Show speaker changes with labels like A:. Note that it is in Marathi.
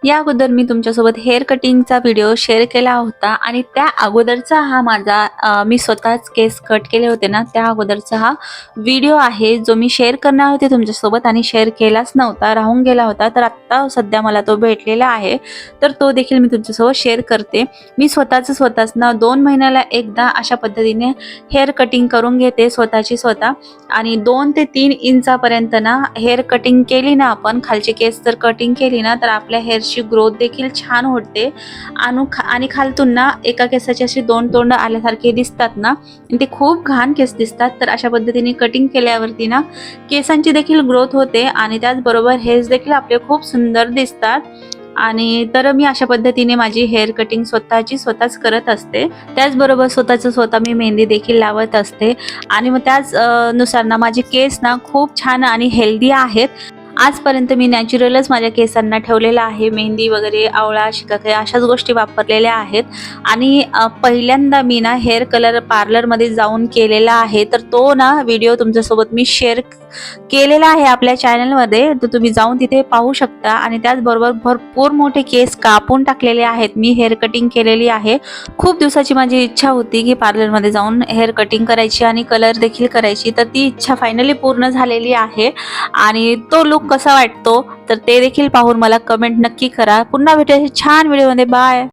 A: या अगोदर मी तुमच्यासोबत हेअर कटिंगचा व्हिडिओ शेअर केला होता आणि त्या अगोदरचा हा माझा मी स्वतःच केस कट केले होते ना, त्या अगोदरचा हा व्हिडिओ आहे जो मी शेअर करणार होते तुमच्यासोबत आणि शेअर केलाच नव्हता, राहून गेला होता. तर आत्ता सध्या मला तो भेटलेला आहे, तर तो देखील मी तुमच्यासोबत शेअर करते. मी स्वतःच ना 2 महिन्याला एकदा अशा पद्धतीने हेअर कटिंग करून घेते स्वतःची स्वतः आणि 2 ते 3 इंचापर्यंत ना हेअर कटिंग केली ना आपण, खालची केस जर कटिंग केली ना तर आपल्या हेअरची ग्रोथ देखील छान होते. आणि खालतून ना एका केसाची अशी 2 तोंड आल्यासारखे दिसतात ना, आणि ते खूप घाण केस दिसतात. तर अशा पद्धतीने कटिंग केल्यावरती ना केसांची देखील ग्रोथ होते आणि त्याचबरोबर हेअर्स देखील आपले खूप सुंदर दिसतात. आणि तर मी अशा पद्धतीने माझी हेअर कटिंग स्वतःच करत असते. त्याचबरोबर स्वतः मी मेहंदी देखील लावत असते आणि मग त्याच नुसार ना माझे केस ना खूप छान आणि हेल्दी आहेत. आजपर्यंत मी नॅचरलच माझ्या केसांना ठेवलेलं आहे. मेहंदी वगैरे, आवळा, शिकाकाई अशाच गोष्टी वापरलेल्या आहेत. आणि पहिल्यांदा मी ना हेअर कलर पार्लरमध्ये जाऊन केलेला आहे. तर तो ना व्हिडिओ तुमच्यासोबत मी शेअर केलेला आहे आपल्या चॅनलमध्ये, तर तुम्ही जाऊन तिथे पाहू शकता. आणि त्याचबरोबर भरपूर मोठे केस कापून टाकलेले आहेत, मी हेअर कटिंग केलेली आहे. खूप दिवसाची माझी इच्छा होती की पार्लरमध्ये जाऊन हेअर कटिंग करायची आणि कलर देखील करायची, तर ती इच्छा फायनली पूर्ण झालेली आहे. आणि तो लुक कसा वाटतो तर ते देखील पाहून मला कमेंट नक्की करा. पुन्हा भेटूया छान व्हिडिओमध्ये. बाय.